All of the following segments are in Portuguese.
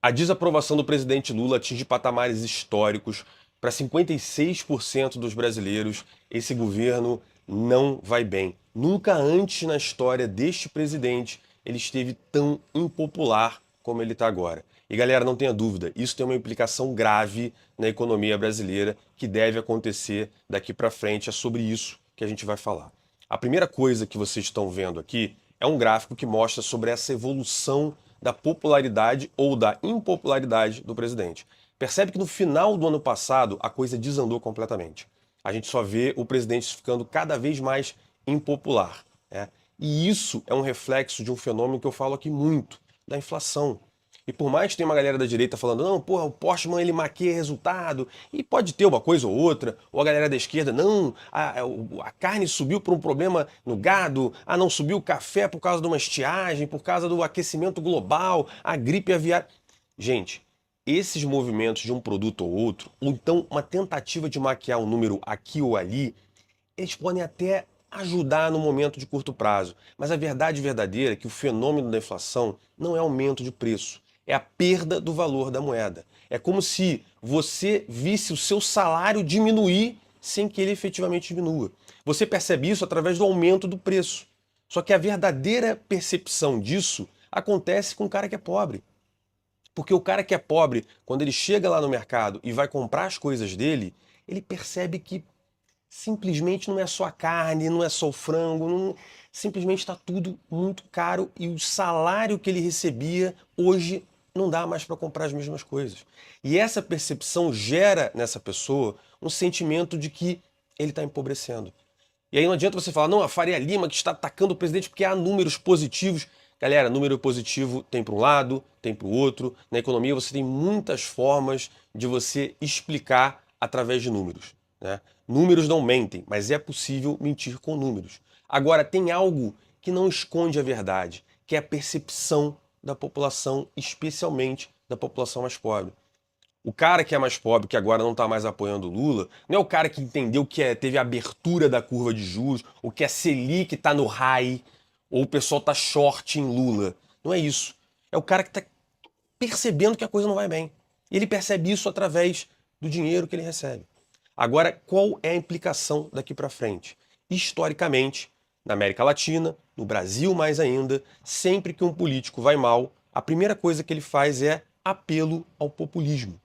A desaprovação do presidente Lula atinge patamares históricos. Para 56% dos brasileiros, esse governo não vai bem. Nunca antes na história deste presidente ele esteve tão impopular como ele está agora. E galera, não tenha dúvida, isso tem uma implicação grave na economia brasileira que deve acontecer daqui para frente. É sobre isso que a gente vai falar. A primeira coisa que vocês estão vendo aqui é um gráfico que mostra sobre essa evolução da popularidade ou da impopularidade do presidente. Percebe que no final do ano passado a coisa desandou completamente. A gente só vê o presidente ficando cada vez mais impopular, né? E isso é um reflexo de um fenômeno que eu falo aqui muito, da inflação. E por mais que tenha uma galera da direita falando, não, porra, o Postman ele maquia resultado, e pode ter uma coisa ou outra, ou a galera da esquerda, não, a carne subiu por um problema no gado, não subiu o café por causa de uma estiagem, por causa do aquecimento global, a gripe aviária. Gente, esses movimentos de um produto ou outro, ou então uma tentativa de maquiar um número aqui ou ali, eles podem até ajudar no momento de curto prazo. Mas a verdade verdadeira é que o fenômeno da inflação não é aumento de preço, é a perda do valor da moeda. É como se você visse o seu salário diminuir sem que ele efetivamente diminua. Você percebe isso através do aumento do preço. Só que a verdadeira percepção disso acontece com o cara que é pobre. Porque o cara que é pobre, quando ele chega lá no mercado e vai comprar as coisas dele, ele percebe que simplesmente não é só a carne, não é só o frango, simplesmente está tudo muito caro e o salário que ele recebia hoje não dá mais para comprar as mesmas coisas. E essa percepção gera nessa pessoa um sentimento de que ele está empobrecendo. E aí não adianta você falar, não, a Faria Lima que está atacando o presidente porque há números positivos. Galera, número positivo tem para um lado, tem para o outro. Na economia você tem muitas formas de você explicar através de números, né? Números não mentem, mas é possível mentir com números. Agora, tem algo que não esconde a verdade, que é a percepção da população, especialmente da população mais pobre. O cara que é mais pobre, que agora não está mais apoiando o Lula, não é o cara que entendeu que teve a abertura da curva de juros, ou que a Selic está no high, ou o pessoal está short em Lula. Não é isso. É o cara que está percebendo que a coisa não vai bem. E ele percebe isso através do dinheiro que ele recebe. Agora, qual é a implicação daqui para frente? Historicamente, na América Latina, no Brasil mais ainda, sempre que um político vai mal, a primeira coisa que ele faz é apelo ao populismo.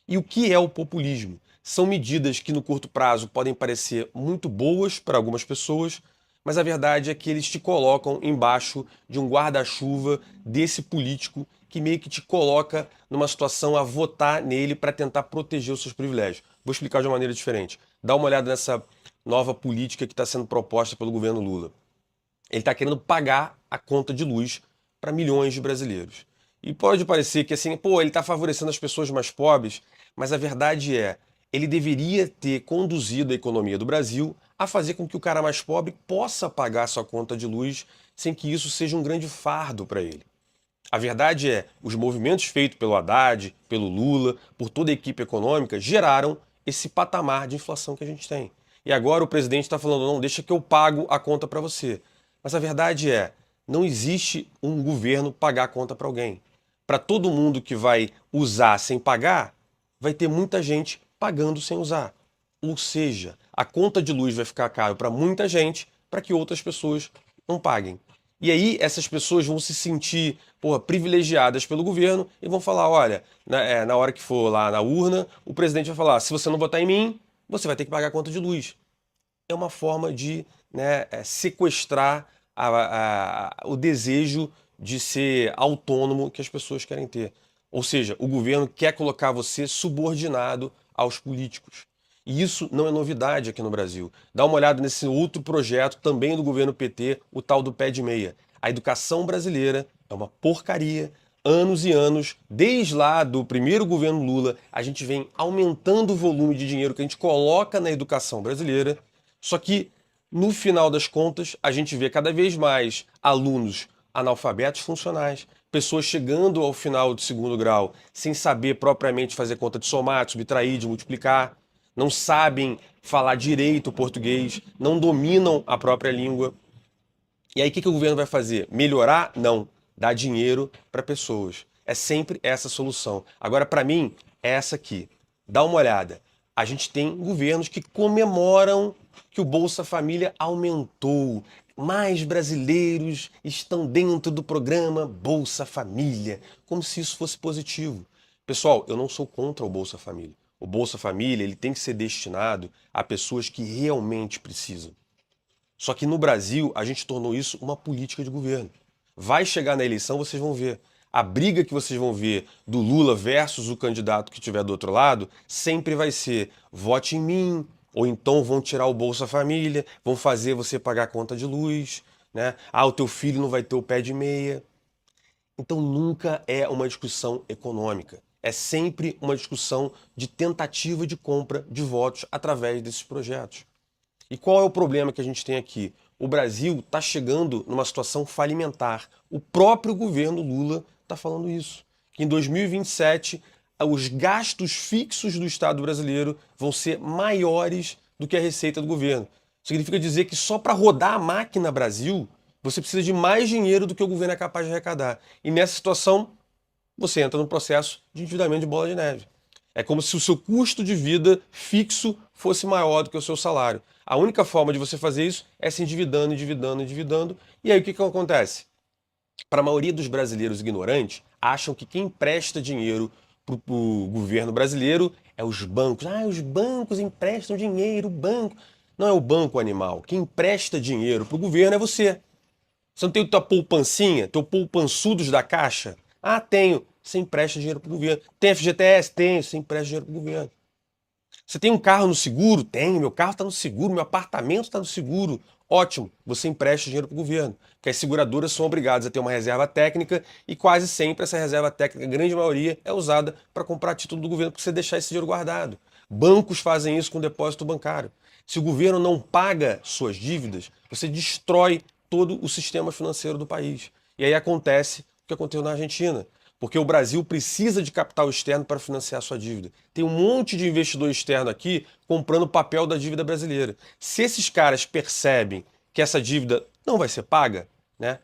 E o que é o populismo? São medidas que no curto prazo podem parecer muito boas para algumas pessoas, mas a verdade é que eles te colocam embaixo de um guarda-chuva desse político que meio que te coloca numa situação a votar nele para tentar proteger os seus privilégios. Vou explicar de uma maneira diferente. Dá uma olhada nessa nova política que está sendo proposta pelo governo Lula. Ele está querendo pagar a conta de luz para milhões de brasileiros. E pode parecer que assim, pô, ele está favorecendo as pessoas mais pobres, mas a verdade é, ele deveria ter conduzido a economia do Brasil a fazer com que o cara mais pobre possa pagar sua conta de luz sem que isso seja um grande fardo para ele. A verdade é, os movimentos feitos pelo Haddad, pelo Lula, por toda a equipe econômica, geraram esse patamar de inflação que a gente tem. E agora o presidente está falando, não, deixa que eu pago a conta para você. Mas a verdade é, não existe um governo pagar a conta para alguém. Para todo mundo que vai usar sem pagar, vai ter muita gente pagando sem usar. Ou seja, a conta de luz vai ficar caro para muita gente, para que outras pessoas não paguem. E aí essas pessoas vão se sentir, porra, privilegiadas pelo governo e vão falar, olha, na hora que for lá na urna, o presidente vai falar, se você não votar em mim, você vai ter que pagar a conta de luz. É uma forma de, né, sequestrar o desejo de ser autônomo que as pessoas querem ter. Ou seja, o governo quer colocar você subordinado aos políticos. E isso não é novidade aqui no Brasil. Dá uma olhada nesse outro projeto, também do governo PT, o tal do pé de meia. A educação brasileira é uma porcaria. Anos e anos, desde lá do primeiro governo Lula, a gente vem aumentando o volume de dinheiro que a gente coloca na educação brasileira. Só que, no final das contas, a gente vê cada vez mais alunos analfabetos funcionais, pessoas chegando ao final do segundo grau sem saber propriamente fazer conta de somar, de subtrair, de multiplicar, não sabem falar direito o português, não dominam a própria língua. E aí o que o governo vai fazer? Melhorar? Não. Dar dinheiro para pessoas. É sempre essa a solução. Agora, para mim, é essa aqui. Dá uma olhada. A gente tem governos que comemoram que o Bolsa Família aumentou. Mais brasileiros estão dentro do programa Bolsa Família, como se isso fosse positivo. Pessoal, eu não sou contra o Bolsa Família. O Bolsa Família ele tem que ser destinado a pessoas que realmente precisam. Só que no Brasil, a gente tornou isso uma política de governo. Vai chegar na eleição, vocês vão ver. A briga que vocês vão ver do Lula versus o candidato que estiver do outro lado sempre vai ser vote em mim, ou então vão tirar o Bolsa Família, vão fazer você pagar a conta de luz, né? Ah, o teu filho não vai ter o pé de meia. Então nunca é uma discussão econômica. É sempre uma discussão de tentativa de compra de votos através desses projetos. E qual é o problema que a gente tem aqui? O Brasil está chegando numa situação falimentar. O próprio governo Lula está falando isso. Que em 2027 os gastos fixos do Estado brasileiro vão ser maiores do que a receita do governo. Significa dizer que só para rodar a máquina Brasil, você precisa de mais dinheiro do que o governo é capaz de arrecadar. E nessa situação, você entra num processo de endividamento de bola de neve. É como se o seu custo de vida fixo fosse maior do que o seu salário. A única forma de você fazer isso é se endividando, endividando, endividando. E aí o que acontece? Para a maioria dos brasileiros ignorantes, acham que quem empresta dinheiro para o governo brasileiro é os bancos. Ah, os bancos emprestam dinheiro, o banco. Não é o banco, animal. Quem empresta dinheiro para o governo é você. Você não tem tua poupancinha, teu poupançudos da Caixa? Ah, tenho. Você empresta dinheiro para o governo. Tem FGTS? Tenho. Você empresta dinheiro para o governo. Você tem um carro no seguro? Tenho. Meu carro está no seguro, meu apartamento está no seguro. Ótimo. Você empresta dinheiro para o governo. Porque as seguradoras são obrigadas a ter uma reserva técnica e quase sempre essa reserva técnica, a grande maioria, é usada para comprar título do governo, para você deixar esse dinheiro guardado. Bancos fazem isso com depósito bancário. Se o governo não paga suas dívidas, você destrói todo o sistema financeiro do país. E aí acontece o que aconteceu na Argentina. Porque o Brasil precisa de capital externo para financiar sua dívida. Tem um monte de investidor externo aqui comprando papel da dívida brasileira. Se esses caras percebem que essa dívida não vai ser paga, né,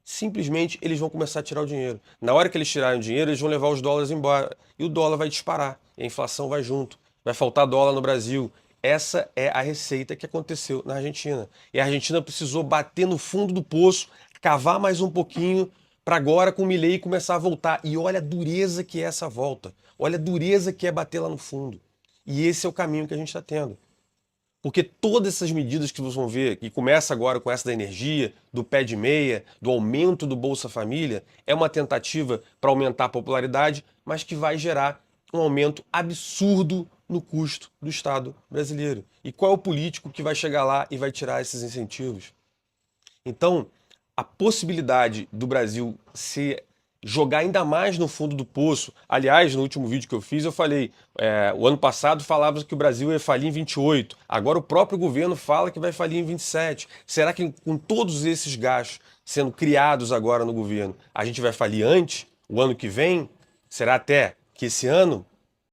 simplesmente eles vão começar a tirar o dinheiro. Na hora que eles tirarem o dinheiro, eles vão levar os dólares embora. E o dólar vai disparar. E a inflação vai junto. Vai faltar dólar no Brasil. Essa é a receita que aconteceu na Argentina. E a Argentina precisou bater no fundo do poço, cavar mais um pouquinho, para agora com o Milei começar a voltar. E olha a dureza que é essa volta. Olha a dureza que é bater lá no fundo. E esse é o caminho que a gente está tendo. Porque todas essas medidas que vocês vão ver, que começa agora com essa da energia, do pé de meia, do aumento do Bolsa Família, é uma tentativa para aumentar a popularidade, mas que vai gerar um aumento absurdo no custo do Estado brasileiro. E qual é o político que vai chegar lá e vai tirar esses incentivos? Então, a possibilidade do Brasil se jogar ainda mais no fundo do poço. Aliás, no último vídeo que eu fiz, eu falei, o ano passado falava que o Brasil ia falir em 28. Agora o próprio governo fala que vai falir em 27. Será que com todos esses gastos sendo criados agora no governo, a gente vai falir antes? O ano que vem? Será até que esse ano